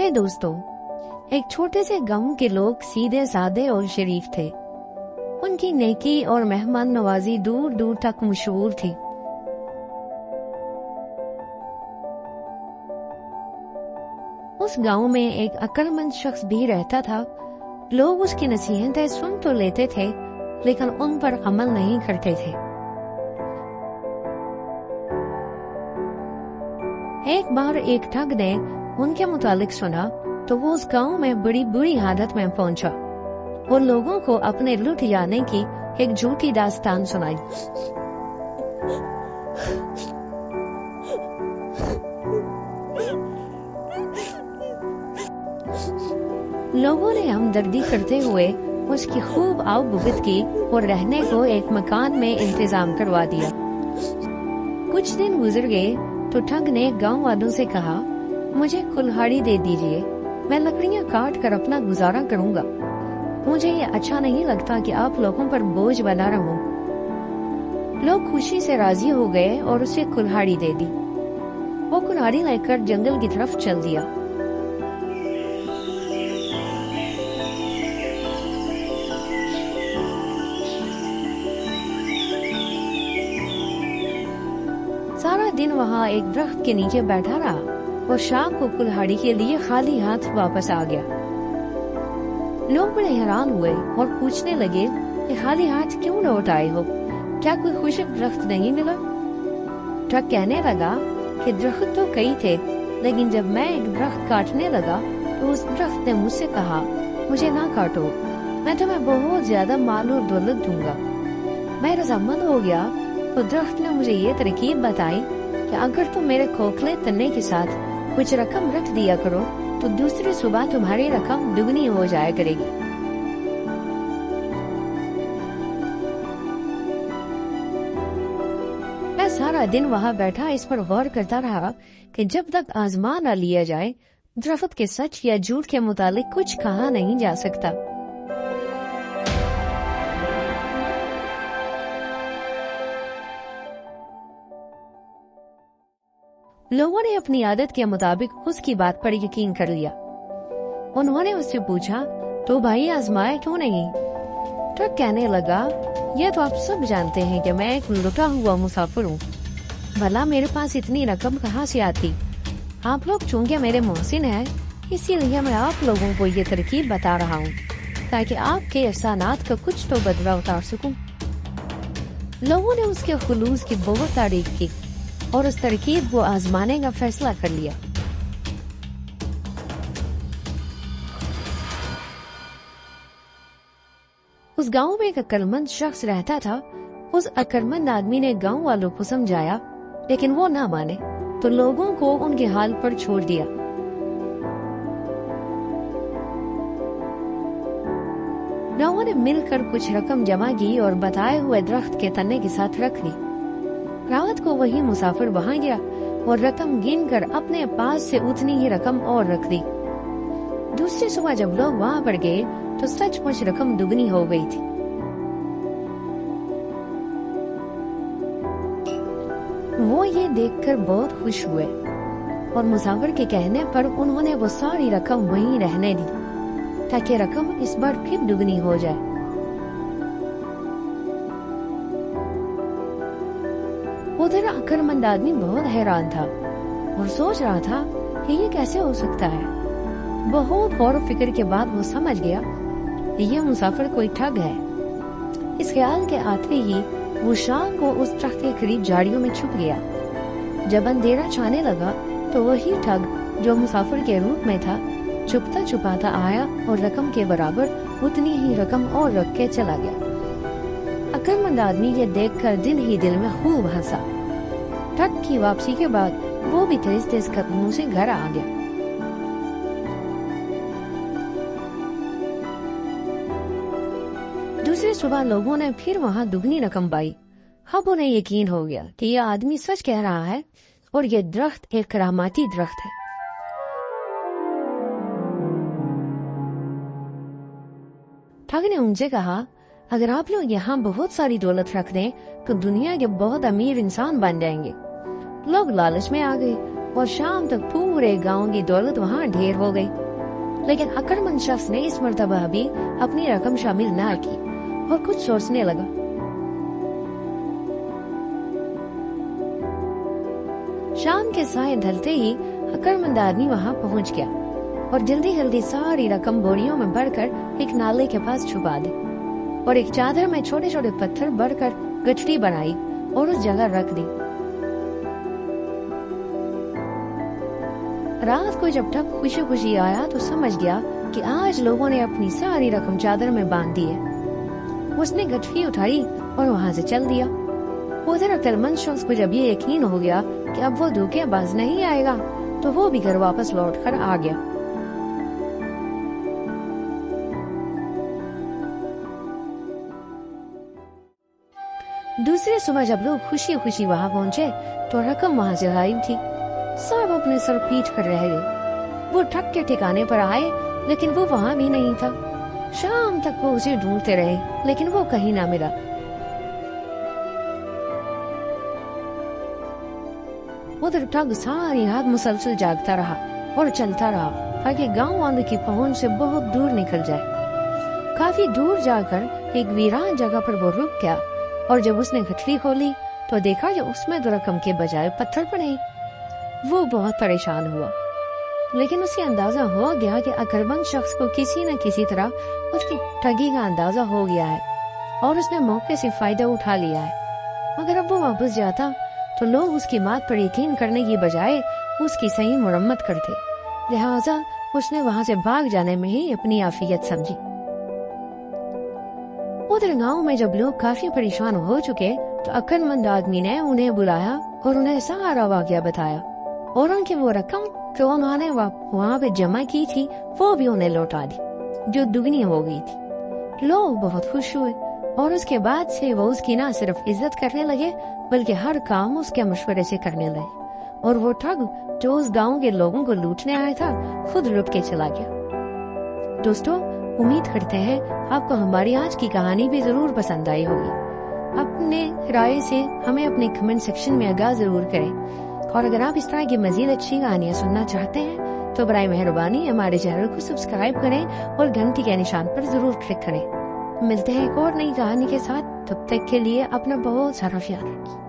हाय दोस्तों, एक छोटे से गांव के लोग सीधे साधे और शरीफ थे। उनकी नेकी और मेहमान नवाजी दूर दूर तक मशहूर थी। उस गांव में एक अक्लमंद शख्स भी रहता था। लोग उसकी नसीहतें सुन तो लेते थे, लेकिन उन पर अमल नहीं करते थे। एक बार एक ठग ने उनके मुतालिक सुना तो वो उस गांव में बड़ी बुरी हालत में पहुंचा और लोगों को अपने लुट जाने की एक झूठी दास्तान सुनाई। लोगों ने हमदर्दी करते हुए उसकी खूब आवभगत की और रहने को एक मकान में इंतजाम करवा दिया। कुछ दिन गुजर गए तो ठग ने गांव वालों से कहा, मुझे कुल्हाड़ी दे दीजिए, मैं लकड़ियां काट कर अपना गुजारा करूंगा। मुझे ये अच्छा नहीं लगता कि आप लोगों पर बोझ बना रहूं। लोग खुशी से राजी हो गए और उसे कुल्हाड़ी दे दी। वो कुल्हाड़ी लेकर जंगल की तरफ चल दिया। सारा दिन वहाँ एक दरख्त के नीचे बैठा रहा और शाम को कुल्हाड़ी के लिए खाली हाथ वापस आ गया। लोग बड़े हैरान हुए और पूछने लगे कि खाली हाथ क्यों लौट आए हो, क्या कोई खुशक दरख्त नहीं मिला? ठग कहने लगा कि दरख्त तो कई थे, लेकिन जब मैं एक दरख्त काटने लगा तो उस दरख्त ने मुझसे कहा, मुझे ना काटो, मैं तुम्हें बहुत ज्यादा माल और दौलत दूंगा। मैं रजामंद हो गया तो दरख्त ने मुझे ये तरकीब बताई कि अगर तुम मेरे खोखले तने के साथ कुछ रकम रख दिया करो तो दूसरी सुबह तुम्हारी रकम दुगनी हो जाया करेगी। मैं सारा दिन वहाँ बैठा इस पर गौर करता रहा कि जब तक आजमा न लिया जाए दरख्त के सच या झूठ के मुतालिक कुछ कहा नहीं जा सकता। लोगों ने अपनी आदत के मुताबिक उसकी बात पर यकीन कर लिया। उन्होंने उससे पूछा, तो भाई आजमाया क्यों नहीं? ठग कहने लगा, यह तो आप सब जानते हैं कि मैं एक लुटा हुआ मुसाफिर हूँ। भला मेरे पास इतनी रकम कहाँ से आती? आप लोग चूंकि मेरे मोहसिन हैं, इसीलिए मैं आप लोगों को ये तरकीब बता रहा हूँ ताकि आपके एहसानात का कुछ तो बदला उतार सकूं। लोगों ने उसके खुलूस की बहुत तारीफ की और उस तरकीब को आजमाने का फैसला कर लिया। उस गांव में एक अक्लमंद शख्स रहता था। उस अक्लमंद आदमी ने गांव वालों को समझाया, लेकिन वो ना माने तो लोगों को उनके हाल पर छोड़ दिया। लोगों ने मिलकर कुछ रकम जमा की और बताए हुए दरख्त के तने के साथ रख ली। रात को वही मुसाफिर वहां गया और रकम गिनकर अपने पास से उतनी ही रकम और रख दी। दूसरी सुबह जब लोग वहां पर गए तो सचमुच रकम दुगनी हो गई थी। वो ये देखकर बहुत खुश हुए और मुसाफिर के कहने पर उन्होंने वो सारी रकम वहीं रहने दी ताकि रकम इस बार फिर दुगनी हो जाए। उधर अक्लमंद आदमी बहुत हैरान था और सोच रहा था कि ये कैसे हो सकता है। बहुत गौर फिक्र के बाद वो समझ गया कि ये मुसाफिर कोई ठग है। इस ख्याल के आते ही वो शाम को उस दरख्त के करीब झाड़ियों में छुप गया। जब अंधेरा छाने लगा तो वही ठग जो मुसाफिर के रूप में था छुपता छुपाता आया और रकम के बराबर उतनी ही रकम और रख के चला गया। अक्लमंद आदमी ये देखकर दिल ही दिल में खूब हंसा। ठग की वापसी के बाद वो भी तेज तेज कदमों से घर आ गया। दूसरी सुबह लोगों ने फिर वहाँ दुगनी रकम पाई। अब उन्हें यकीन हो गया कि यह आदमी सच कह रहा है और ये दरख्त एक करामाती दरख्त है। ठग ने उनसे कहा, अगर आप लोग यहाँ बहुत सारी दौलत रख दें तो दुनिया के बहुत अमीर इंसान बन जाएंगे। लोग लालच में आ गए और शाम तक पूरे गांव की दौलत वहाँ ढेर हो गई। लेकिन अक्लमंद शख्स ने इस मर्तबा भी अपनी रकम शामिल ना की और कुछ सोचने लगा। शाम के साए ढलते ही अक्लमंद आदमी वहाँ पहुँच गया और जल्दी जल्दी सारी रकम बोरियों में भरकर एक नाले के पास छुपा दी और एक चादर में छोटे छोटे पत्थर भरकर गठरी बनाई और उस जगह रख दी। रात को जब तक खुशी खुशी आया तो समझ गया कि आज लोगों ने अपनी सारी रकम चादर में बांध दी है। उसने गठरी उठाई और वहाँ से चल दिया। उधर अक्लमंद शख्स को जब ये यकीन हो गया कि अब वो धोखेबाज नहीं आएगा तो वो भी घर वापस लौटकर आ गया। दूसरी सुबह जब लोग खुशी खुशी वहाँ पहुँचे तो रकम वहाँ से गायब थी। सब अपने सर पीट कर रह गए। वो ठग के ठिकाने पर आए लेकिन वो वहाँ भी नहीं था। शाम तक वो उसे ढूंढते रहे लेकिन वो कहीं ना मिला। उधर ठग सारी रात मुसलसल जागता रहा और चलता रहा ताकि गांव वालों की पहुंच से बहुत दूर निकल जाए। काफी दूर जाकर एक वीरान जगह पर वो रुक गया और जब उसने गठरी खोली तो देखा कि उसमें तो रकम के बजाय पत्थर पड़े। वो बहुत परेशान हुआ लेकिन उसे अंदाजा हो गया कि अक्लमंद शख्स को किसी न किसी तरह उसकी ठगी का अंदाजा हो गया है और उसने मौके से फायदा उठा लिया है। अगर अब वो वापस जाता तो लोग उसकी बात पर यकीन करने की बजाय उसकी सही मुरम्मत करते। लिहाजा उसने वहां से भाग जाने में ही अपनी आफियत समझी। उधर गांव में जब लोग काफी परेशान हो चुके तो अक्लमंद आदमी ने उन्हें बुलाया और उन्हें सारा वाकया बताया और उनकी वो रकम जो उन्होंने वहाँ पे जमा की थी वो भी उन्हें लौटा दी जो दुगनी हो गई थी। लोग बहुत खुश हुए और उसके बाद से वो उसकी ना सिर्फ इज्जत करने लगे बल्कि हर काम उसके मशवरे से करने लगे और वो ठग जो उस गांव के लोगों को लूटने आया था खुद लुट के चला गया। दोस्तों, उम्मीद करते हैं आपको हमारी आज की कहानी भी जरूर पसंद आई होगी। अपने राय से हमें अपने कमेंट सेक्शन में आगाह जरूर करें और अगर आप इस तरह की मजीद अच्छी कहानियाँ सुनना चाहते हैं तो बराए मेहरबानी हमारे चैनल को सब्सक्राइब करें और घंटी के निशान पर जरूर क्लिक करें। मिलते हैं एक और नई कहानी के साथ, तब तक के लिए अपना बहुत सारा ख्याल रखिए।